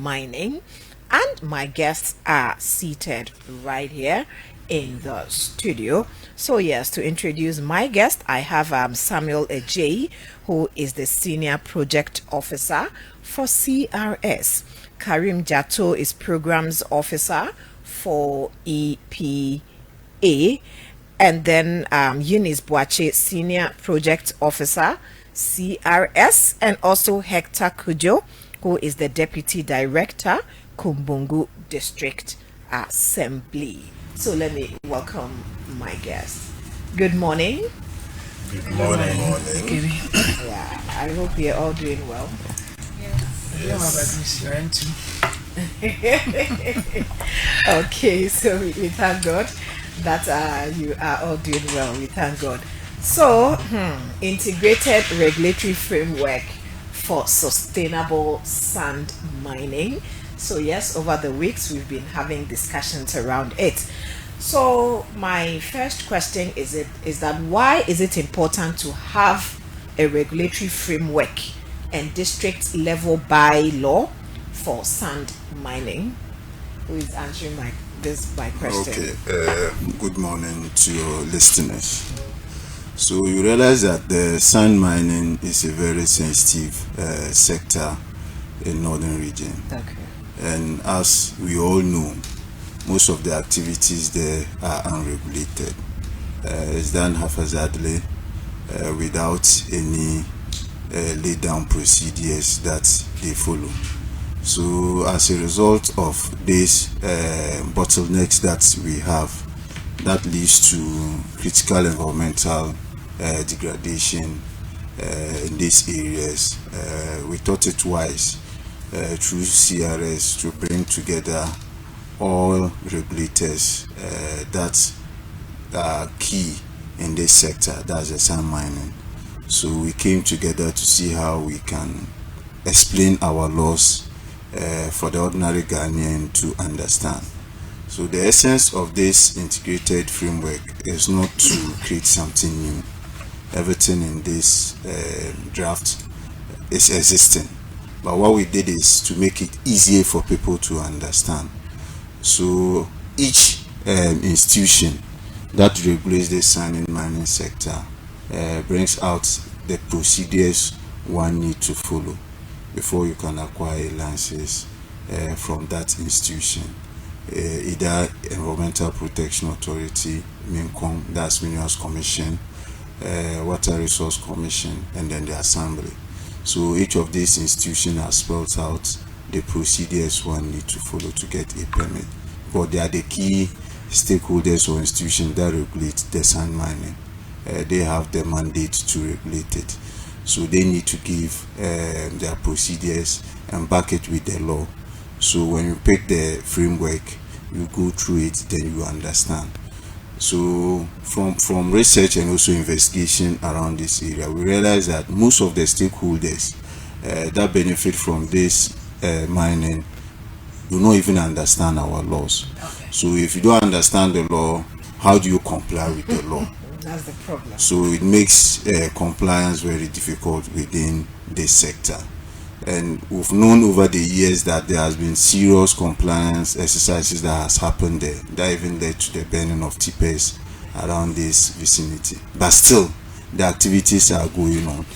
mining, and my guests are seated right here in the studio. So yes, to introduce my guest, I have Samuel Ejay, who is the Senior Project Officer for CRS. Karim Jato is Programs Officer for EPA. And then Eunice Boache, Senior Project Officer, CRS, and also Hector Kujo, who is the Deputy Director, Kumbungu District Assembly. So let me welcome my guest. Good morning. Good morning. Yeah, I hope you're all doing well. Yes. Okay, so we thank God that you are all doing well. We thank God. So, integrated regulatory framework for sustainable sand mining. So yes, over the weeks we've been having discussions around it. So my first question is that why is it important to have a regulatory framework and district level bylaw for sand mining? Who is answering my question? Okay. Good morning to your listeners. So you realize that the sand mining is a very sensitive sector in northern region. Okay. And as we all know, most of the activities there are unregulated. It's done haphazardly without any laid down procedures that they follow. So as a result of these bottlenecks that we have, that leads to critical environmental degradation in these areas. We thought it wise through CRS to bring together all regulators that are key in this sector, that's the sand mining. So we came together to see how we can explain our laws for the ordinary Ghanaian to understand. So the essence of this integrated framework is not to create something new. Everything in this draft is existing. But what we did is to make it easier for people to understand. So each institution that regulates the sand and mining sector brings out the procedures one need to follow before you can acquire licenses from that institution. Either Environmental Protection Authority, MINCOM, that's Minerals Commission, Water Resource Commission, and then the Assembly. So each of these institutions has spelled out the procedures one need to follow to get a permit. But they are the key stakeholders or institutions that regulate the sand mining. They have the mandate to regulate it. So they need to give their procedures and back it with the law. So when you pick the framework, you go through it, then you understand. So from research and also investigation around this area, we realize that most of the stakeholders that benefit from this mining do not even understand our laws. Okay. So if you don't understand the law, how do you comply with the law? That's the problem. So it makes compliance very difficult within this sector. And we've known over the years that there has been serious compliance exercises that has happened there that even led to the burning of tippers around this vicinity. But still, the activities are going on.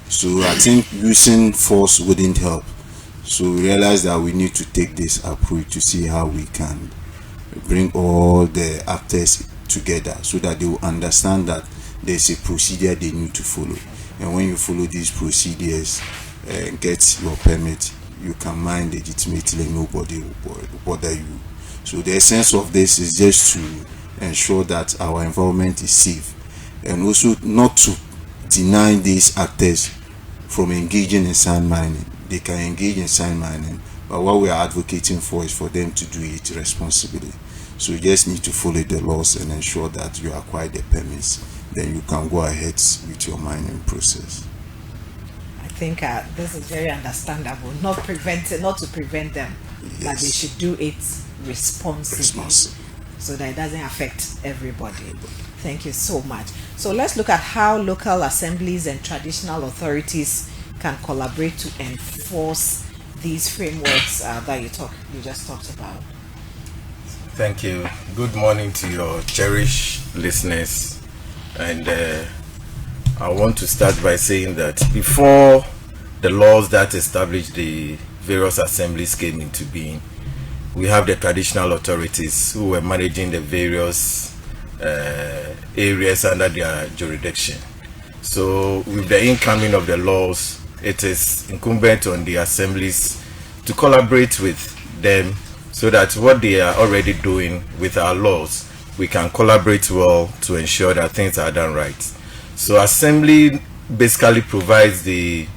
So I think using force wouldn't help. So we realize that we need to take this approach to see how we can bring all the actors together so that they will understand that there's a procedure they need to follow. And when you follow these procedures, get your permit, you can mine legitimately and nobody will bother you. So the essence of this is just to ensure that our environment is safe and also not to deny these actors from engaging in sand mining. They can engage in sand mining, but what we are advocating for is for them to do it responsibly. So you just need to follow the laws and ensure that you acquire the permits, then you can go ahead with your mining process. I think this is very understandable. Not to prevent them, Yes. but they should do it responsibly, so that it doesn't affect everybody. Thank you so much. So let's look at how local assemblies and traditional authorities can collaborate to enforce these frameworks that you just talked about? Thank you. Good morning to your cherished listeners. And I want to start by saying that before the laws that establish the various assemblies came into being, we have the traditional authorities who were managing the various areas under their jurisdiction. So with the incoming of the laws, it is incumbent on the assemblies to collaborate with them so that what they are already doing with our laws, we can collaborate well to ensure that things are done right. So assembly basically provides the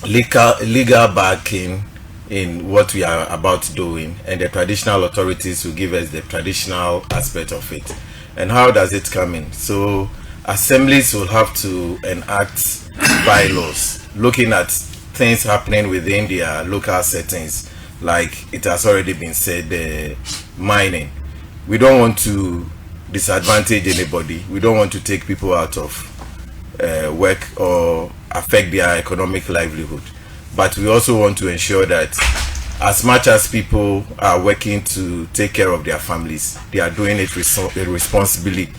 legal backing in what we are about doing, and the traditional authorities will give us the traditional aspect of it. And how does it come in? So assemblies will have to enact bylaws looking at things happening within their local settings, like it has already been said, mining. We don't want to disadvantage anybody. We don't want to take people out of work or affect their economic livelihood. But we also want to ensure that as much as people are working to take care of their families, they are doing it responsibly,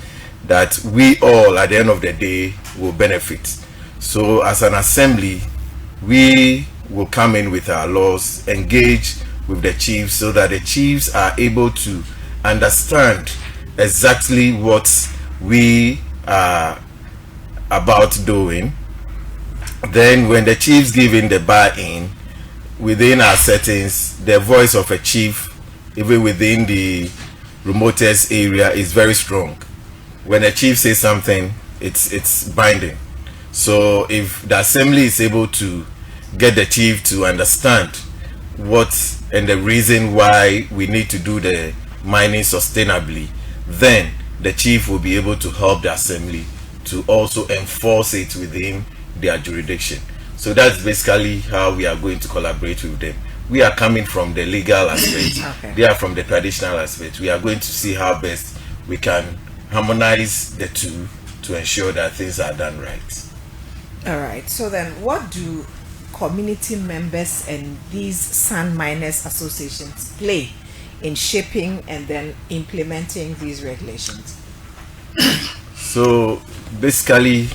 that we all at the end of the day will benefit. So as an assembly, we will come in with our laws, engage with the chiefs so that the chiefs are able to understand exactly what we are about doing. Then when the chiefs give in the buy-in within our settings, the voice of a chief, even within the remotest area, is very strong. When a chief says something, it's binding. So if the assembly is able to get the chief to understand what and the reason why we need to do the mining sustainably, then the chief will be able to help the assembly to also enforce it within their jurisdiction. So that's basically how we are going to collaborate with them. We are coming from the legal aspect. Okay. They are from the traditional aspect. We are going to see how best we can harmonize the two to ensure that things are done right. All right. So then, what do community members and these sand miners associations play in shaping and then implementing these regulations? So basically,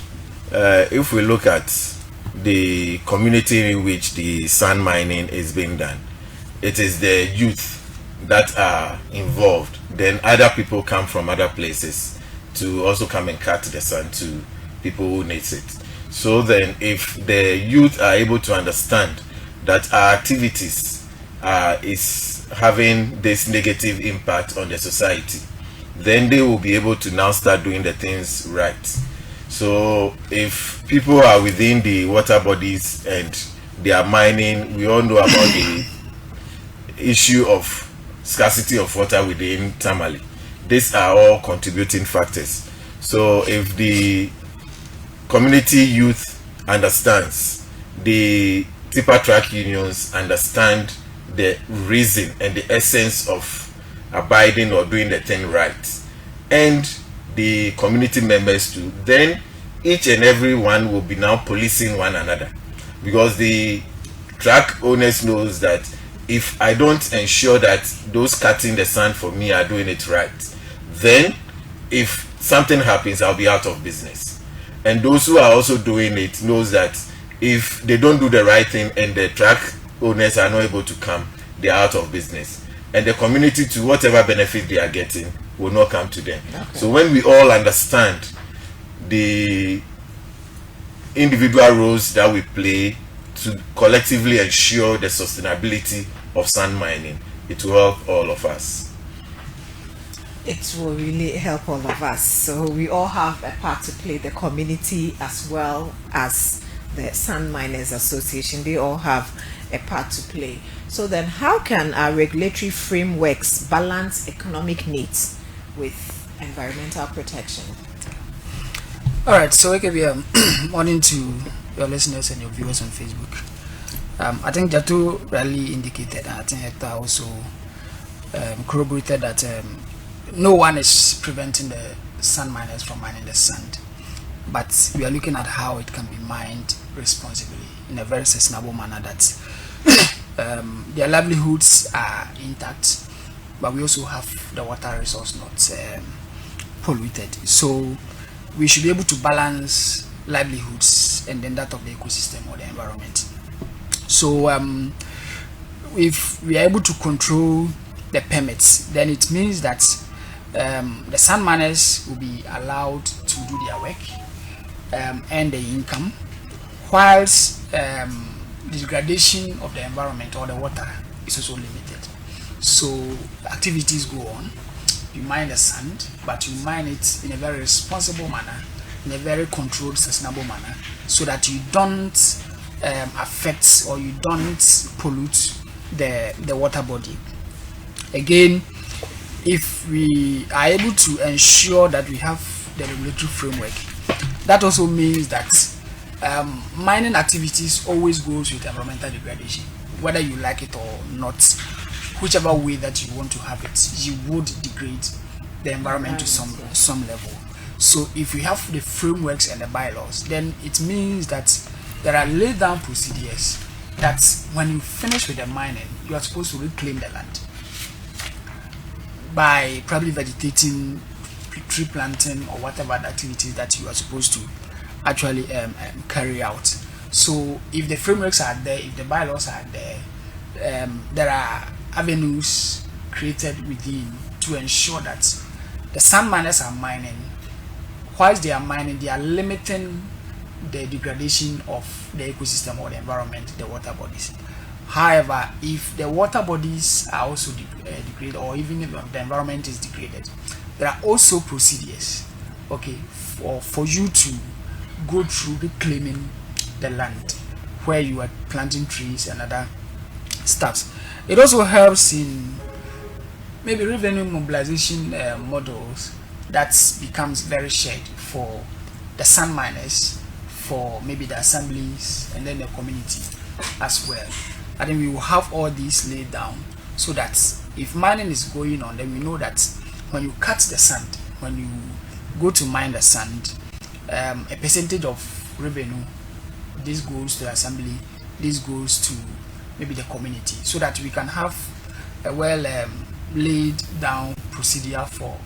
if we look at the community in which the sand mining is being done, it is the youth that are involved. Then other people come from other places to also come and cut the sand to people who needs it. So then if the youth are able to understand that our activities is having this negative impact on the society, then they will be able to now start doing the things right. So if people are within the water bodies and they are mining, we all know about the issue of scarcity of water within TAMALE. These are all contributing factors. So if the community youth understands, the tipper track unions understand the reason and the essence of abiding or doing the thing right, and the community members too, then each and every one will be now policing one another, because the track owners knows that if I don't ensure that those cutting the sand for me are doing it right, then if something happens, I'll be out of business. And those who are also doing it knows that if they don't do the right thing and the track owners are not able to come, they are out of business. And the community, to whatever benefit they are getting, will not come to them. Okay. So when we all understand the individual roles that we play to collectively ensure the sustainability of sand mining, it will help all of us. It will really help all of us. So we all have a part to play, the community as well as the Sand Miners Association. They all have a part to play. So then how can our regulatory frameworks balance economic needs with environmental protection? All right, so it could be morning to your listeners and your viewers on Facebook. I think Jatu really indicated, and I think Hector also corroborated that no one is preventing the sand miners from mining the sand, but we are looking at how it can be mined responsibly in a very sustainable manner that their livelihoods are intact, but we also have the water resource not polluted. So we should be able to balance livelihoods and then that of the ecosystem or the environment. So if we are able to control the permits, then it means that the sand miners will be allowed to do their work, earn the income, whilst the degradation of the environment or the water is also limited. So activities go on. You mine the sand, but you mine it in a very responsible manner, in a very controlled, sustainable manner, so that you don't affect or you don't pollute the water body. Again, if we are able to ensure that we have the regulatory framework, that also means that mining activities always goes with environmental degradation, whether you like it or not. Whichever way that you want to have it, you would degrade the environment to some level. So if we have the frameworks and the bylaws, then it means that there are laid down procedures that when you finish with the mining, you are supposed to reclaim the land by probably vegetating, tree planting, or whatever the activities that you are supposed to actually carry out. So if the frameworks are there, if the bylaws are there, there are avenues created within to ensure that the sand miners are mining. Whilst they are mining, they are limiting the degradation of the ecosystem or the environment, the water bodies. However, if the water bodies are also degraded, or even if the environment is degraded, there are also procedures, okay, for you to go through reclaiming the land where you are planting trees and other stuff. It also helps in maybe revenue mobilization models that becomes very shared for the sand miners, for maybe the assemblies, and then the community as well. I think we will have all these laid down so that if mining is going on, then we know that when you cut the sand, when you go to mine the sand, a percentage of revenue, this goes to the assembly, this goes to maybe the community, so that we can have a well laid down procedure for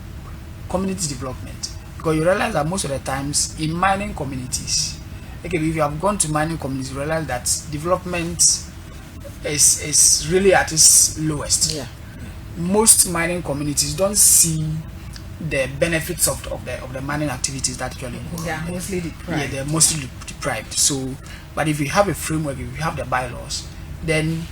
community development. Because you realize that most of the times in mining communities, okay, if you have gone to mining communities, you realize that development is really at its lowest. Yeah. Most mining communities don't see the benefits of the mining activities that actually go on. They are mostly deprived. Yeah, they're mostly deprived. So, but if you have a framework, if you have the bylaws, then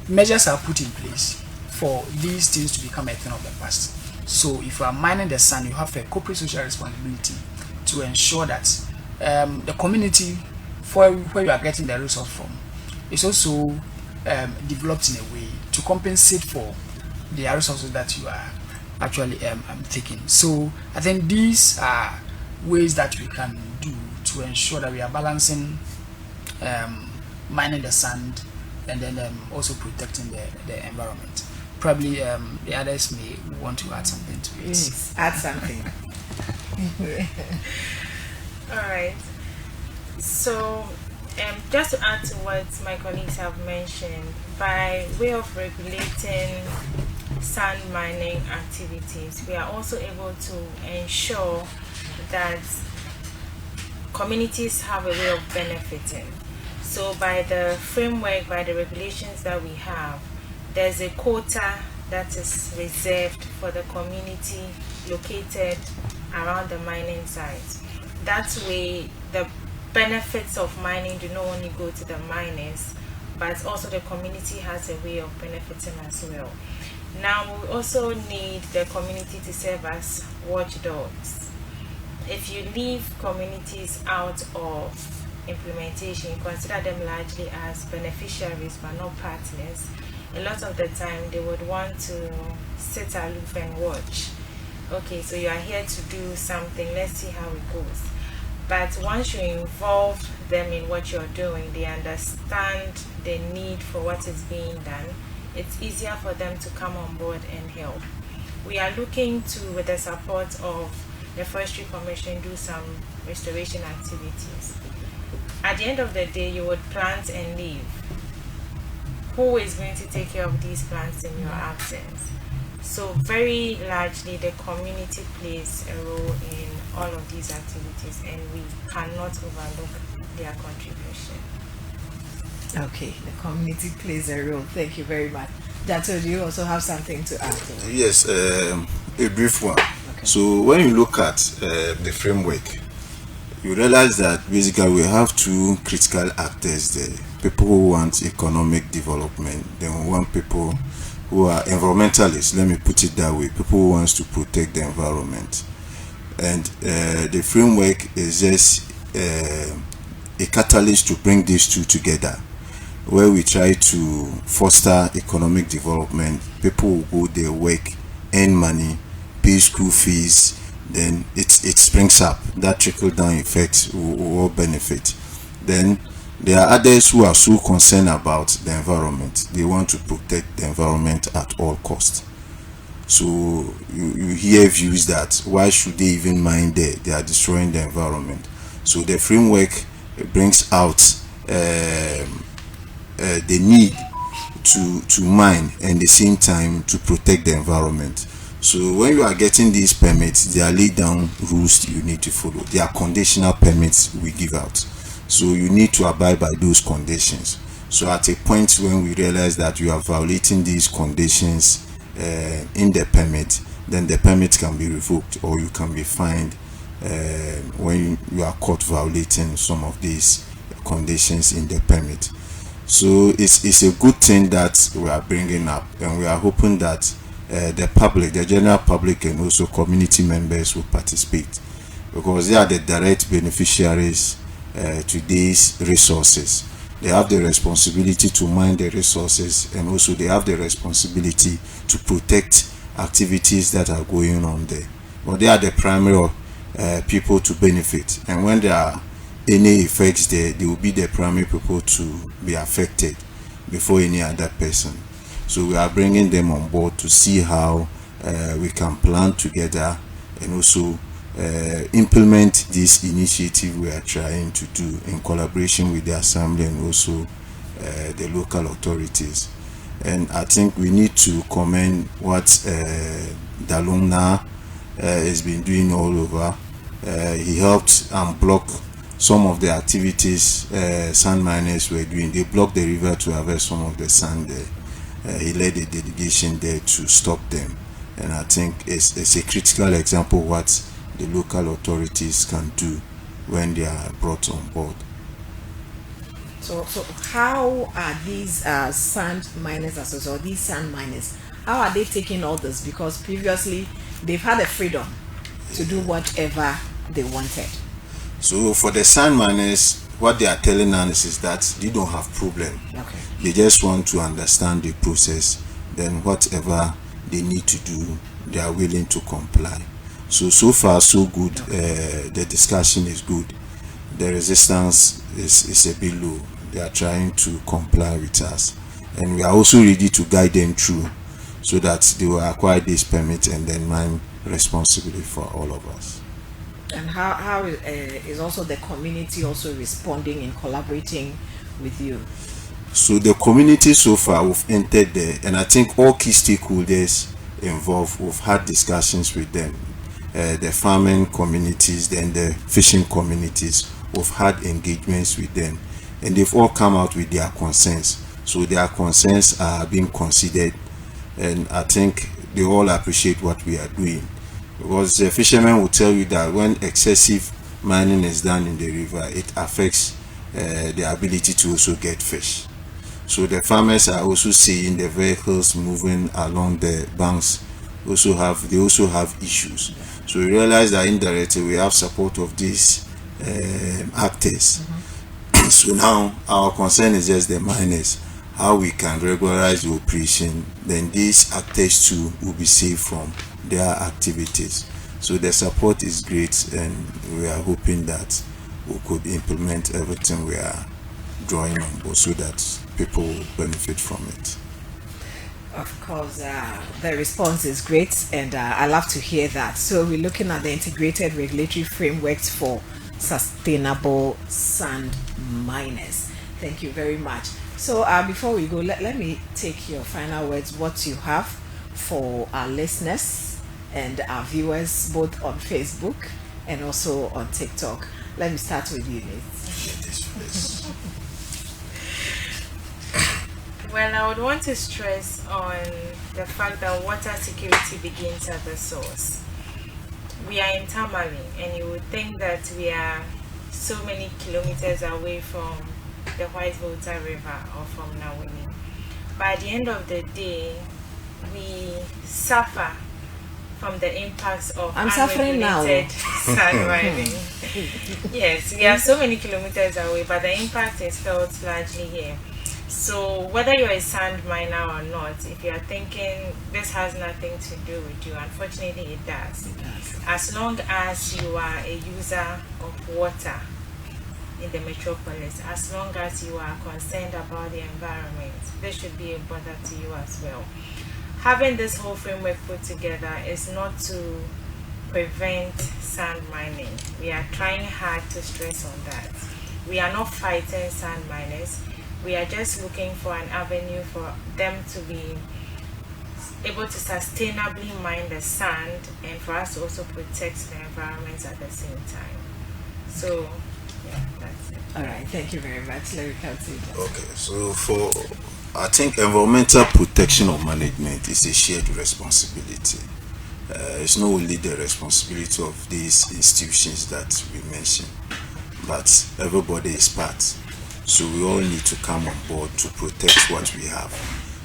measures are put in place for these things to become a thing of the past. So if you are mining the sand, you have a corporate social responsibility to ensure that the community where you are getting the resource from is also developed in a way to compensate for the resources that you are actually taking. So I think these are ways that we can do to ensure that we are balancing mining the sand and then also protecting the environment. Probably the others may want to add something to it. Yes, add something. All right. So, just to add to what my colleagues have mentioned, by way of regulating sand mining activities, we are also able to ensure that communities have a way of benefiting. So by the framework, by the regulations that we have, there's a quota that is reserved for the community located around the mining site. That way, the benefits of mining do not only go to the miners, but also the community has a way of benefiting as well. Now, we also need the community to serve as watchdogs. If you leave communities out of implementation, you consider them largely as beneficiaries but not partners, a lot of the time they would want to sit aloof and watch. Okay, so you are here to do something, let's see how it goes. But once you involve them in what you're doing, they understand the need for what is being done, it's easier for them to come on board and help. We are looking to, with the support of the Forestry Commission, do some restoration activities. At the end of the day, you would plant and leave. who is going to take care of these plants in your absence? So very largely the community plays a role in all of these activities, and we cannot overlook their contribution. Okay, the community plays a role. Thank you very much. Dato, do you also have something to add? Yes, a brief one. Okay. So when you look at the framework, you realize that basically we have two critical actors there. People who want economic development, then we want people who are environmentalists, let me put it that way, people who wants to protect the environment. And the framework is just a catalyst to bring these two together, where we try to foster economic development. People will go there, work, earn money, pay school fees, then it springs up. That trickle down effect will all benefit. Then there are others who are so concerned about the environment. They want to protect the environment at all costs. So you hear views that why should they even mine there? They are destroying the environment. So the framework brings out the need to mine and at the same time to protect the environment. So when you are getting these permits, there are laid down rules you need to follow. They are conditional permits we give out. So you need to abide by those conditions. So at a point when we realize that you are violating these conditions in the permit, then the permit can be revoked or you can be fined when you are caught violating some of these conditions in the permit. So it's a good thing that we are bringing up, and we are hoping that the public, the general public, and also community members will participate, because they are the direct beneficiaries to these resources. They have the responsibility to mine the resources, and also they have the responsibility to protect activities that are going on there. But they are the primary people to benefit, and when there are any effects there, they will be the primary people to be affected before any other person. So we are bringing them on board to see how we can plan together and also implement this initiative we are trying to do in collaboration with the assembly and also the local authorities. And I think we need to commend what Dalungna has been doing all over. He helped unblock some of the activities sand miners were doing. They blocked the river to harvest some of the sand there. He led a delegation there to stop them, and I think it's a critical example of what the local authorities can do when they are brought on board. So how are these sand miners, or these sand miners, how are they taking all this? Because previously they've had the freedom to do whatever they wanted. So for the sand miners, what they are telling us is that they don't have problem. Okay. They just want to understand the process. Then whatever they need to do, they are willing to comply. So far so good. The discussion is good. The resistance is a bit low. They are trying to comply with us, and we are also ready to guide them through, so that they will acquire this permit and then mine responsibly for all of us. And how is also the community also responding and collaborating with you? So the community so far, we've entered there, and I think all key stakeholders involved, we've had discussions with them. The farming communities, then the fishing communities, we've had engagements with them, and they've all come out with their concerns. So their concerns are being considered, and I think they all appreciate what we are doing. Because the fishermen will tell you that when excessive mining is done in the river, it affects the ability to also get fish. So the farmers are also seeing the vehicles moving along the banks they also have issues. So we realize that indirectly we have support of these actors. So now our concern is just the miners, how we can regularize the operation. Then these actors too will be saved from their activities. So the support is great, and we are hoping that we could implement everything we are drawing on board so that people will benefit from it. Of course, the response is great, and I love to hear that. So we're looking at the integrated regulatory frameworks for sustainable sand miners. Thank you very much. So before we go, let me take your final words, what you have for our listeners and our viewers, both on Facebook and also on TikTok. Let me start with you, Nate. Well, I would want to stress on the fact that water security begins at the source. We are in Tamale, and you would think that we are so many kilometers away from the White Volta River or from Nawini. But at the end of the day, we suffer from the impacts of I'm suffering now. unregulated sand mining. Yes, we are so many kilometers away, but the impact is felt largely here. So whether you're a sand miner or not, if you're thinking this has nothing to do with you, unfortunately it does. As long as you are a user of water in the metropolis, as long as you are concerned about the environment, this should be a bother to you as well. Having this whole framework put together is not to prevent sand mining. We are trying hard to stress on that. We are not fighting sand miners. We are just looking for an avenue for them to be able to sustainably mine the sand and for us to also protect the environment at the same time. So, yeah, that's it. All right, thank you very much. Let me come to you. Okay, so I think environmental protection or management is a shared responsibility. It's not only the responsibility of these institutions that we mentioned, but everybody is part. So we all need to come on board to protect what we have.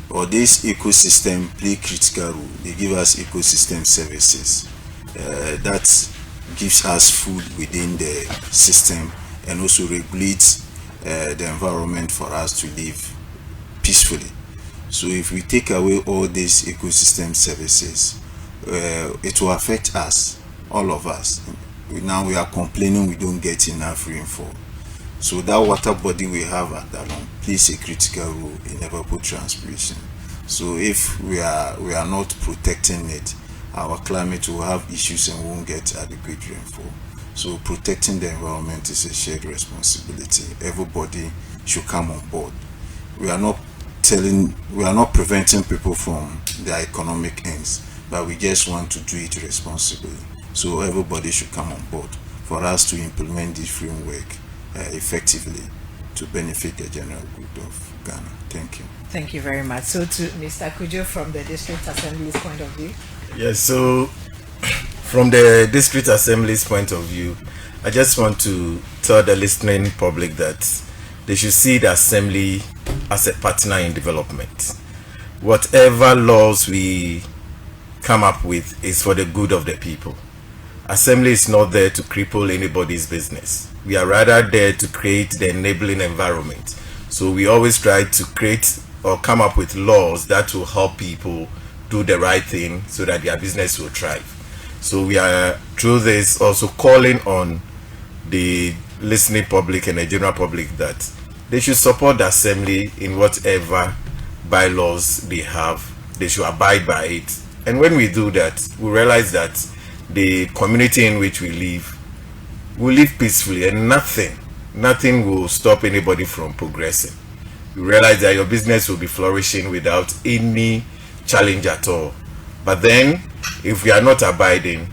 Or this ecosystem play critical role. They give us ecosystem services that gives us food within the system and also regulates the environment for us to live peacefully. So if we take away all these ecosystem services, it will affect us, all of us. Now we are complaining we don't get enough rainfall. So that water body we have at Dalong plays a critical role in evapotranspiration. So if we are not protecting it, our climate will have issues and won't get adequate rainfall. So protecting the environment is a shared responsibility. Everybody should come on board. We are not preventing people from their economic ends, but we just want to do it responsibly. So everybody should come on board for us to implement this framework effectively to benefit the general good of Ghana. Thank you. Thank you very much. So to Mr. Kujo from the District Assembly's point of view. Yes, so from the District Assembly's point of view, I just want to tell the listening public that they should see the Assembly as a partner in development. Whatever laws we come up with is for the good of the people. Assembly is not there to cripple anybody's business. We are rather there to create the enabling environment. So we always try to create or come up with laws that will help people do the right thing so that their business will thrive. So we are through this also calling on the listening public and the general public that they should support the Assembly in whatever bylaws they have. They should abide by it. And when we do that, we realize that the community in which we live will live peacefully, and nothing will stop anybody from progressing. You realize that your business will be flourishing without any challenge at all. But then, if we are not abiding,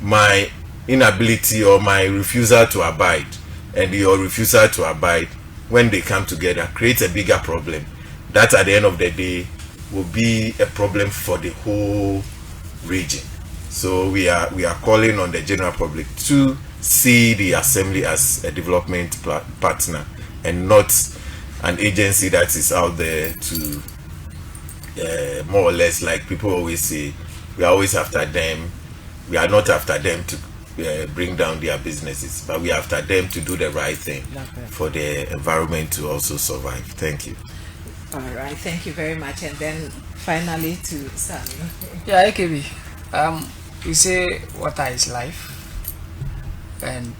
my inability or my refusal to abide and your refusal to abide, when they come together, creates a bigger problem. That at the end of the day will be a problem for the whole region. So we are calling on the general public to see the Assembly as a development partner and not an agency that is out there to more or less, like people always say, we are always after them. We are not after them to bring down their businesses, but we are after them to do the right thing for the environment to also survive. Thank you. All right, thank you very much. And then finally to Samuel. Yeah, AKB. We say water is life, and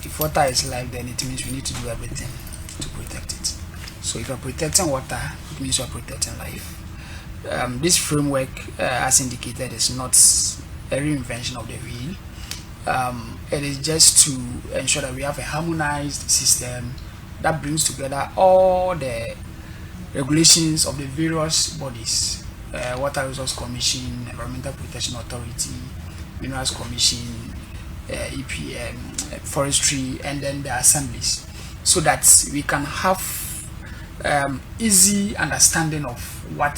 if water is life, then it means we need to do everything to protect it. So if you're protecting water, it means you're protecting life. This framework, as indicated, is not a reinvention of the wheel. It is just to ensure that we have a harmonized system that brings together all the regulations of the various bodies, Water Resource Commission, Environmental Protection Authority, Minerals Commission, EPM, Forestry, and then the assemblies, so that we can have easy understanding of what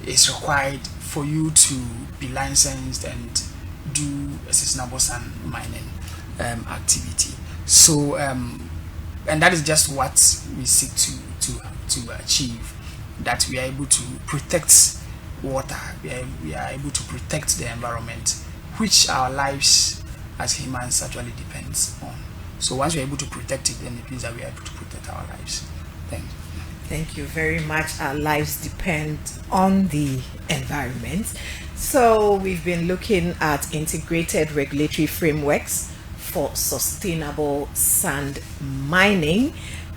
is required for you to be licensed and do a sustainable sand mining activity. So and that is just what we seek to achieve, that we are able to protect water, we are able to protect the environment, which our lives as humans actually depends on. So once we are able to protect it, then it means that we are able to protect our lives. Thank you. Thank you very much. Our lives depend on the environment. So we've been looking at integrated regulatory frameworks for sustainable sand mining.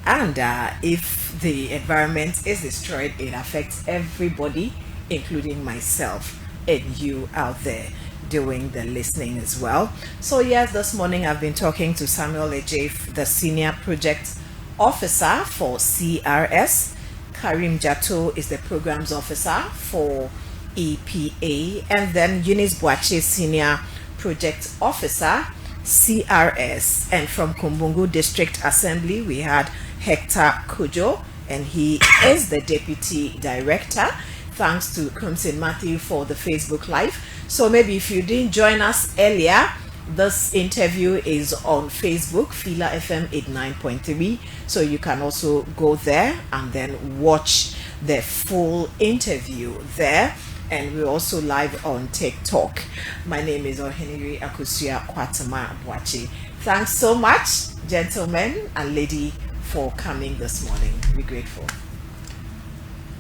And if the environment is destroyed, it affects everybody, including myself and you out there doing the listening as well. So yes, this morning I've been talking to Samuel Ejay, the Senior Project Officer for CRS. Karim Jato is the Programs Officer for EPA. And then Eunice Boache, Senior Project Officer, CRS. And from Kumbungu District Assembly, we had Hector Kojo, and he is the Deputy Director. Thanks to Crimson Matthew for the Facebook Live. So maybe if you didn't join us earlier, this interview is on Facebook, Fila FM 89.3. So you can also go there and then watch the full interview there. And we're also live on TikTok. My name is Oheniri Akusia Kwatama Boache. Thanks so much, gentlemen and lady, for coming this morning. We're grateful.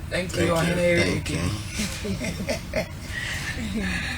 Thank you, Oheniri. Thank you.